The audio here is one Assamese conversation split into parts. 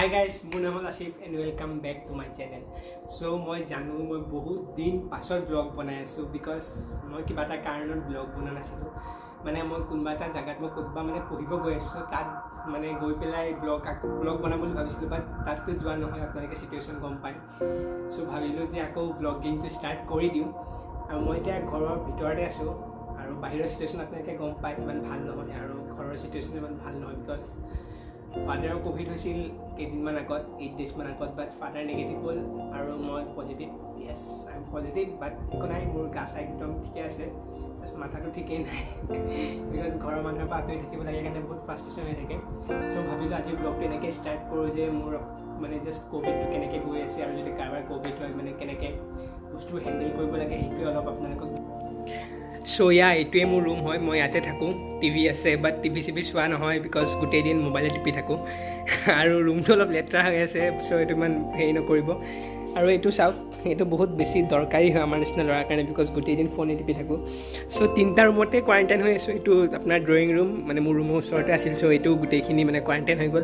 Hi guys, মোৰ নাম Asif and welcome back to my channel. So মই জানো মই বহুত দিন পাছত ব্লগ বনাই আছো because মই কিবা এটা কাৰণত ব্লগ বনা নাছিলো মানে মই কোনবা এটা জায়গাত মই ক'তবা মানে পঢ়িব গৈ আছো তাত মানে গৈ পেলাই ব্লগ বনাম বুলি ভাবিছিলো বাট তাতটো যোৱা নহয় আপোনালোকে সিচুৱেচন গম পায় সো ভাবিলো যে আকৌ ব্লগিংটো ষ্টাৰ্ট কৰি দিওঁ আৰু মই এতিয়া ঘৰৰ ভিতৰতে আছো আৰু বাহিৰৰ সিচুৱেচন আপোনালোকে গম পায় ইমান ভাল নহয় আৰু ঘৰৰ সিচুৱেচন ইমান ভাল নহয় বিকজ ফাদাৰৰ কোভিড হৈছিল কেইদিনমান আগত 8 days মান আগত বাট ফাদাৰ নেগেটিভ হ'ল আৰু মই positive yes I am positive but একো নাই মোৰ গা চা একদম ঠিকে আছে মাথাটো ঠিকেই নাই বিকজ ঘৰৰ মানুহৰ পৰা আঁতৰি থাকিব লাগে কাৰণে বহুত ফ্ৰাষ্ট্ৰেশ্যন হৈ থাকে চ' ভাবিলোঁ আজি ব্লগটো এনেকৈ ষ্টাৰ্ট কৰোঁ যে মোৰ মানে জাষ্ট কোভিডটো কেনেকৈ গৈ আছে আৰু যদি কাৰোবাৰ কোভিড হয় মানে কেনেকৈ বস্তুবোৰ হেণ্ডেল কৰিব লাগে সেইটোৱে অলপ আপোনালোকক চ' এইটোৱে মোৰ ৰুম হয় মই ইয়াতে থাকোঁ টিভি আছে বাট টিভি চিভি চোৱা নহয় বিকজ গোটেই দিন মোবাইলে টিপি থাকোঁ আৰু ৰুমটো অলপ লেতেৰা হৈ আছে চ' এইটো ইমান হেৰি নকৰিব আৰু এইটো চাওক এইটো বহুত বেছি দৰকাৰী হয় আমাৰ নিচিনা ল'ৰাৰ কাৰণে বিকজ গোটেই দিন ফোনে টিপি থাকোঁ চ' 3টা ৰুমতে কোৱাৰেণ্টাইন হৈ আছোঁ এইটো আপোনাৰ ড্ৰয়িং ৰুম মানে মোৰ ৰুমৰ ওচৰতে আছিল চ' এইটো গোটেইখিনি মানে কোৱাৰেণ্টাইন হৈ গ'ল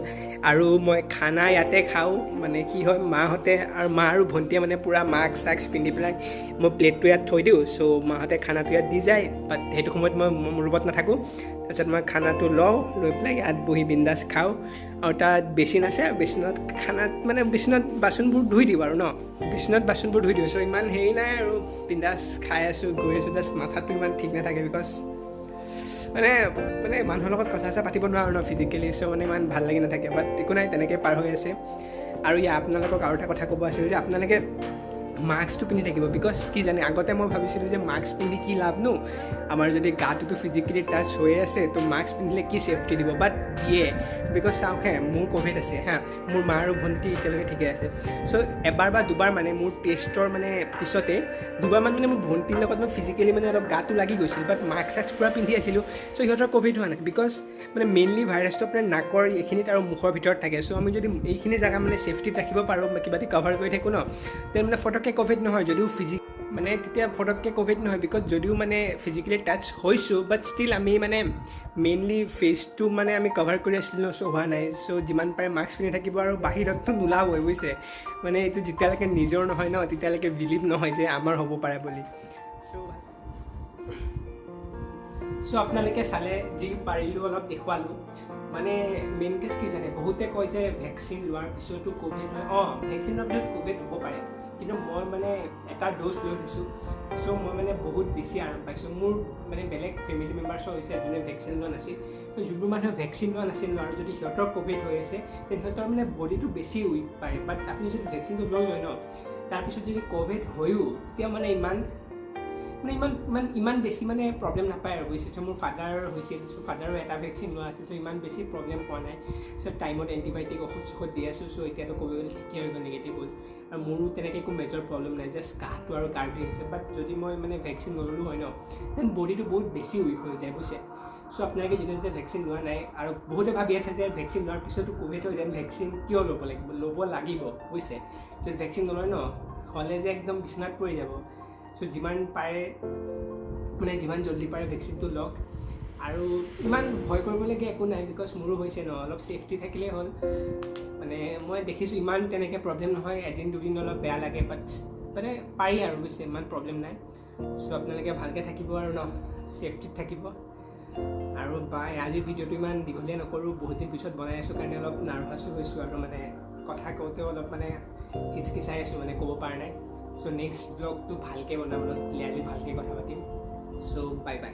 আৰু মই খানা ইয়াতে খাওঁ মানে কি হয় মাহঁতে আৰু মা আৰু ভণ্টিয়ে মানে পূৰা মাস্ক চাস্ক পিন্ধি পেলাই মই প্লেটটো ইয়াত থৈ দিওঁ চ' মাহঁতে খানাটো ইয়াত দি যায় বাট সেইটো সময়ত মই ৰুমত নাথাকোঁ তাৰপিছত মই খানাটো লওঁ লৈ পেলাই ইয়াত বহি বিন্দাছ খাওঁ আৰু তাত বেচিন আছে আৰু বেচিনত খানাত মানে বেচিনত বাচনবোৰ ধুই দিওঁ আৰু ন বেচিনত বাচনবোৰ ধুই দিওঁ চ' ইমান হেৰি নাই আৰু বিন্দাছ খাই আছোঁ গৈ আছোঁ জাষ্ট মাথাটো ইমান ঠিক নাথাকে বিকজ মানে মানুহৰ লগত কথা চথা পাতিব নোৱাৰোঁ ন ফিজিকেলি চ' মানে ইমান ভাল লাগি নাথাকে বাট একো নাই তেনেকৈ পাৰ হৈ আছে আৰু আপোনালোকক আৰু এটা কথা ক'ব আছিল যে আপোনালোকে মাস্কটো পিন্ধি থাকিব বিকজ কি জানে আগতে মই ভাবিছিলোঁ যে মাস্ক পিন্ধি কি লাভ নো আমাৰ যদি গাটোতো ফিজিকেলি টাচ হৈ আছে তো মাস্ক পিন্ধিলে কি ছেফটি দিব বাট দিয়ে বিকজ চাওক মোৰ ক'ভিড আছে মোৰ মা আৰু ভণ্টি এতিয়ালৈকে ঠিকে আছে চ' এবাৰ বা দুবাৰ মানে মোৰ টেষ্টৰ মানে পিছতে দুবাৰমান মানে মোৰ ভণ্টিৰ লগত মই ফিজিকেলি মানে অলপ গাটো লাগি গৈছিল বাট মাস্ক চাস্ক পূৰা পিন্ধি আছিলোঁ চ' সিহঁতৰ ক'ভিড হোৱা নাই বিকজ মানে মেইনলি ভাইৰাছটো আপোনাৰ নাকৰ এইখিনিত আৰু মুখৰ ভিতৰত থাকে চ' আমি যদি এইখিনি জেগা মানে ছেফটিত ৰাখিব পাৰোঁ বা কিবা কভাৰ কৰি থাকোঁ ন তেন মানে ফটককৈ ক'ভিড নহয় যদিও মানে তেতিয়া ফটককৈ ক'ভিড নহয় বিকজ যদিও মানে ফিজিকেলি টাচ হৈছোঁ বাট ষ্টিল আমি মানে মেইনলি ফেচটো মানে আমি কভাৰ কৰি আছিলোঁ চ' হোৱা নাই চ' যিমান পাৰে মাস্ক পিন্ধি থাকিব আৰু বাহিৰততো নোলাবই বুজিছে মানে এইটো যেতিয়ালৈকে নিজৰ নহয় ন তেতিয়ালৈকে বিলিভ নহয় যে আমাৰ হ'ব পাৰে বুলি চ' আপোনালোকে চালে যি পাৰিলোঁ অলপ দেখুৱালোঁ মানে মেইন কেছ কি জানে বহুতে কয় যে ভেকচিন লোৱাৰ পিছতো ক'ভিড হয় ভেকচিন লোৱাৰ পিছত ক'ভিড হ'ব পাৰে কিন্তু মই মানে এটা ড'জ লৈ থৈছোঁ চ' মই মানে বহুত বেছি আৰাম পাইছোঁ মোৰ মানে বেলেগ ফেমিলি মেম্বাৰ্ছৰ হৈছে যোনে ভেকচিন লোৱা নাছিল যোনবোৰ মানুহে ভেকচিন লোৱা নাছিল আৰু যদি সিহঁতৰ ক'ভিড হৈ আছে তেন্তে সিহঁতৰ মানে বডিটো বেছি উইক পায় বাট আপুনি যদি ভেকচিনটো লৈ লয় ন তাৰপিছত যদি ক'ভিড হয়ো তেতিয়া মানে ইমান বেছি মানে প্ৰব্লেম নাপায় আৰু বুজিছে চ' মোৰ ফাদাৰ হৈছিল চ' ফাদাৰো এটা ভেকচিন লোৱা আছিল চ' ইমান বেছি প্ৰব্লেম পোৱা নাই চ' টাইমত এণ্টিবায়'টিক ঔষধ দি আছোঁ চ' এতিয়াতো ক'ব গ'লে ঠিকেই হৈ গ'ল নিগেটিভ হ'ল আৰু মোৰো তেনেকৈ একো মেজৰ প্ৰব্লেম নাই জাষ্ট কাহটো আৰু গাৰ্ভি হৈছে বাট যদি মই মানে ভেকচিন নল'লোঁ হয় ন দেন বডিটো বহুত বেছি উইক হৈ যায় বুজিছে চ' আপোনালোকে যদি যে ভেকচিন লোৱা নাই আৰু বহুতে ভাবি আছে যে ভেকচিন লোৱাৰ পিছতো ক'ভিড হৈ যেন ভেকচিন কিয় ল'ব লাগিব বুজিছে যদি ভেকচিন নলয় ন হ'লে যে একদম বিচনাত পৰি যাব চ' যিমান পাৰে মানে যিমান জল্দি পাৰে ভেকচিনটো লওক আৰু ইমান ভয় কৰিবলগীয়া একো নাই বিকজ মোৰো হৈছে ন অলপ ছেফটি থাকিলেই হ'ল মানে মই দেখিছোঁ ইমান তেনেকৈ প্ৰব্লেম নহয় এদিন দুদিন অলপ বেয়া লাগে বাট মানে পাৰি আৰু বুজিছে ইমান প্ৰব্লেম নাই চ' আপোনালোকে ভালকৈ থাকিব আৰু ন ছেফটিত থাকিব আৰু আজিৰ ভিডিঅ'টো ইমান দীঘলীয়া নকৰোঁ বহুত দিন পিছত বনাই আছোঁ কাৰণে অলপ নাৰ্ভাছো হৈছোঁ আৰু মানে কথা কওঁতেও অলপ মানে হিচকিচাই আছোঁ মানে ক'ব পৰা নাই চ' নেক্সট ব্লগটো ভালকৈ বনাম অলপ ক্লিয়াৰলি ভালকৈ কথা পাতিম চ' বাই বাই